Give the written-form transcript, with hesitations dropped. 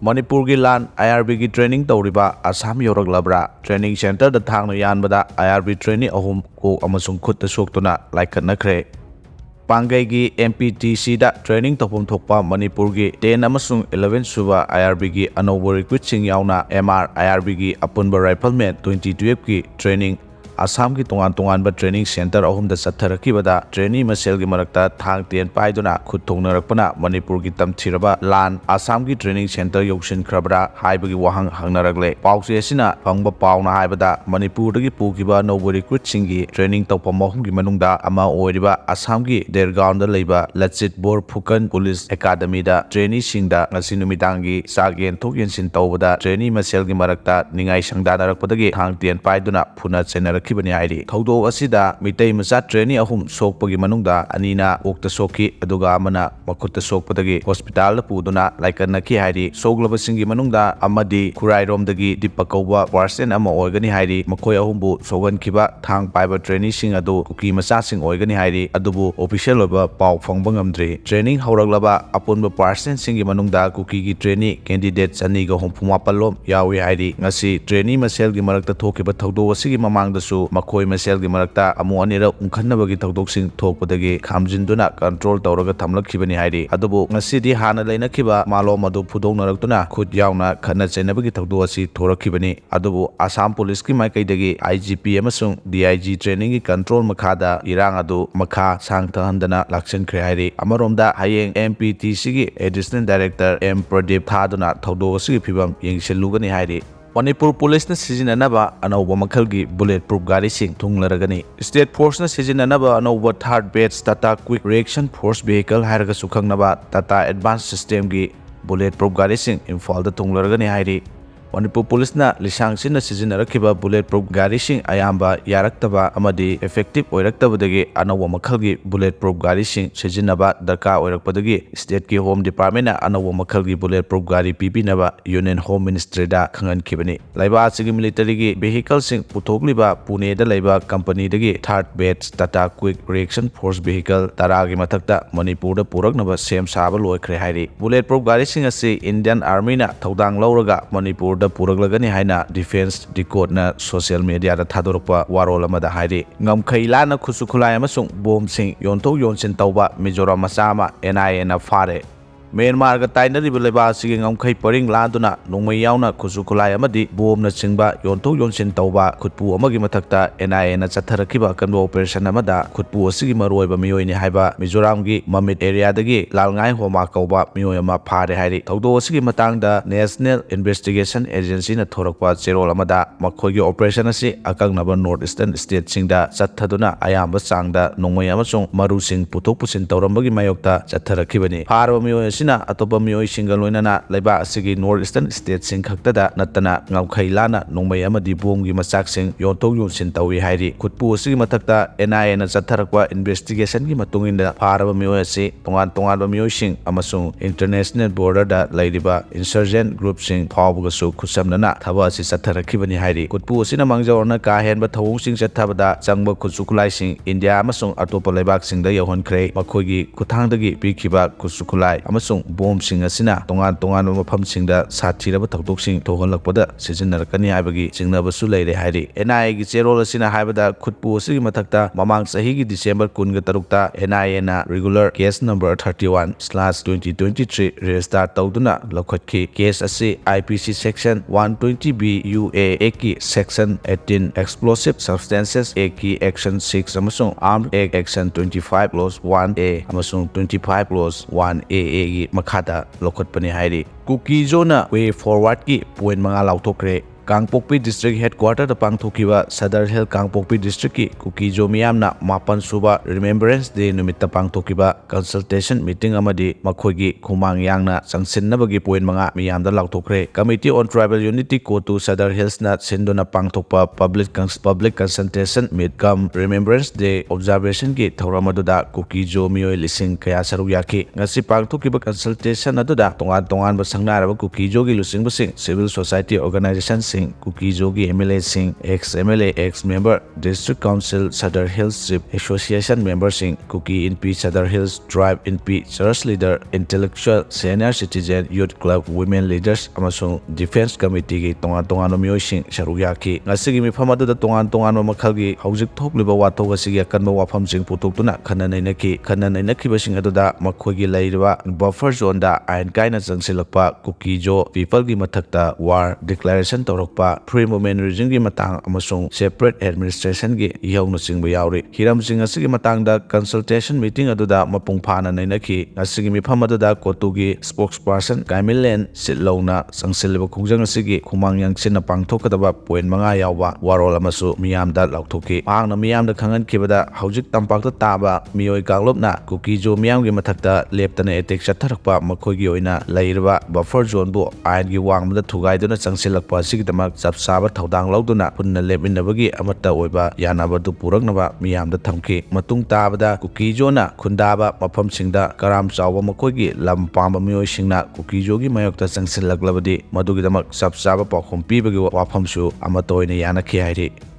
Manipur gi lan IRB gi training tawriba Assam yoraklabra training center da thangna yanbada IRB trainee ahum ko amasung khutta soktuna laikhatnakhre Pangai gi MPTC da training tawpum thokpa Manipur gi 10 amasung 11 suba IRB gi anover recruit sing yauna MR IRB gi apunba rifleman 2012 gi training Assam ki tongan ba training center ahum da satharakibada trainee masel gi marakta thang ten paiduna khut thongnarakpana Manipur gi tamthiraba lan Assam gi training center yokshin khrabra haibagi wahang hangnaragle pause asina phangba pauna haibada Manipur dagi pukiba nobo recruit singi training tawpam ahum gi manungda ama oiriba Assam gi Dergaon da leiba Lachit Bor Phukan Police Academy da trainee singda ngasi numidangi sagen thokyen sin tawbada trainee masel gi marakta ningai sangdanarakpadagi thang ten paiduna phuna chenar khibani hairi thaudo asida Meitei macha trainee ahum sokpagi manungda anina okta sokki aduga amana makutta sokpadagi hospital da puduna laikanaki hairi soglaba singi manungda amadi Khurairom dagi dipakauba person ama oigani hairi makoi ahumbu sogan khiba thang paiba trainee sing adu Kuki macha sing oigani hairi adubu official oba pau phangba ngamdri training hawraglaba apunba person singi manungda Kuki gi trainee candidate ani ga homphuma pallom yawi hairi ngasi trainee masel gi marakta thokiba thaudo asigi mamangda makoi masel gi marakta amu anira unkhanabagi thaudoksing thokpadagi khamjinduna control tawraga thamlakhibani hairi adubu ngasidi hana leinakhiba malo madu phudongnarakduna khut yauna khana chenabagi thaudo asi thorakhibani adubu Assam police ki maikaidagi IGP amasung DIG training gi control makhada irang adu makha sangthahandana lakchenkhre hairi amaromda hayeng MPTC gi additional director M Pradeep thaduna thaudo asi phibam yengsilugani hairi Manipur Police na sizinanaba anauba makhalgi bulletproof gari sing thunglaragani State Force na sizinanaba anauba third batch Tata Quick Reaction Force Vehicle hairaga sukhangnaba Tata Advanced System gi bulletproof gari sing Imphal da thunglaragani hairi Manipur Police na lisang sin na sizinarakiba bulletproof gari sing ayamba yaraktaba amadi effective oiraktabadagi anauba makhalgi bulletproof gari sing sizinaba darka oirakpadagi State ki Home Department na anauba makhalgi bulletproof gari pibinaba Union Home Ministry da khangan kibani laiba asigi military gi vehicle sing puthogliba Pune da laiba company dagi third batch Tata Quick Reaction Force Vehicle taragi mathakta Manipur da puraknaba sem saba loikhre hairi bulletproof gari sing asi Indian Army na thaudang lauraga Manipur da puraglagani haina defense decode na social media da thadorpa warol amada hairi ngamkhai lana khusukhulai amasung bom sing yonthok yonsin tawba Mizoram masama NIA na fare Myanmar ga tainariba leba asigi ngamkhai paring landuna nongmai yauna khusukhulai amadi bom na chingba yonthok yonsin tawba khutpu amagi mathakta NIA na chatharakiba kanbo operation amada khutpu asigi maroiba miyoini haiba Mizoram gi Mamit area dagi lalngai homa kauba miyoy ama phare hairi thaudo asigi matangda National Investigation Agency na thorakpa cherol amada makhoi gi operation asi akangnaba North Eastern state singda chathaduna ayamba changda nongmai amasung maru sing puthok pusin tawrambagi mayokta chatharakibani pharba miyoy sina atopa miyoy singa loinana laiba asigi North Eastern state sing khaktada natana ngamkhai lana nongmai amadi bomgi machak sing yonthok yonsin tawi hairi khutpu asigi mathakta NIA na chatharakwa investigation gi matunginda pharaba miyoy asi tongan miyoy sing amasung international border da lairiba insurgent group sing phawbugasu khusamnana thaba asi chatharakibani hairi khutpu asina mangjawna ka henba thawung sing chathabada changba khusukhulai sing India amasung atopa laibak sing da yohonkhre makhoigi khuthangdagi pikhiba khusukhulai amasung bom sing asina tongan mafam singda sathiraba thakdok sing thoganlakpada sizinnarakani haibagi chingnabasu leire hairi NIA gi cherol asina haibada khutpu asigi mathakta mamang sahi gi December 13 ta NIA na regular case number 31/2023 register tawduna lokhatki case asi IPC section 120B UA ki section 18 explosive substances ki action 6 amasung armed action 25 clause 1A amasung 25 clause 1A gi makhada lokhatpani hairi Kuki zona way forward ki point manga Laothokhre Kangpokpi district headquarter da pangthokiba Sadar Hill Kangpokpi district ki Kuki jo miyamna mapan suba remembrance day numitta pangthokiba consultation meeting amadi makhoigi khumang yangna changsinnabagi point manga miyamda Laothokhre Committee on Tribal Unity ko to Sadar Hills na sindona pangthokpa public consultation meet kam remembrance day observation ki thawramaduda Kuki jo miyoy lising kaya saruk yaki ngasi pangthokiba consultation aduda tongan ba sangnaraba Kuki jo gi lusing basing civil society organization sing Singh, Kuki Jogi MLA Singh, ex-MLA, ex-member, District Council, Sadar Hills Chief Association Member Singh, Kuki NP, Sadar Hills Tribe NP, Church Leader, Intellectual, Senior Citizen, Youth Club, Women Leaders, amasung Defense Committee gi tongan miyoi sing saruk yaki. Ngasigi mifam aduda tongan makhalgi haujik thokliba wathok asigi akanba wafam sing putoktuna khana nainaki basing aduda makhoigi lairiba buffer zone da ain kaina changsilakpa Kuki Jo people gi mathakta war declaration torokpa free movement region gi matang amasung separate administration gi yauna singba yauri. Hiram sing asigi matang da consultation meeting aduda mapung phana nainaki. Asigi mifam aduda kotugi spokesperson Kaimilen Sitlona sangsilba khungjang asigi khumang yangsin pangthokadaba point manga yawba warol amasu miyamda lauthoki. Pangna miyamda khangan kibada haujik tampakta taba miyoi kaglopna Kuki Jo miyamgi mathakta leptana attack chatharakpa makhoigi oina lairba buffer zone bu ain gi wangmada thugaiduna changsilakpa asigidama chapsaba thodang lauduna punna lepinabagi amata oiba yanabadu puraknaba miyamda thamki. Matung tabada Kuki Jo na khundaba mafamsingda karam chawba makhoigi lam pamba miyoi singna Kuki Jo gi mayokta changsilaklabadi madugidamak chapsaba pakhom pibagi wafamsu amata oina yanakhi hairi.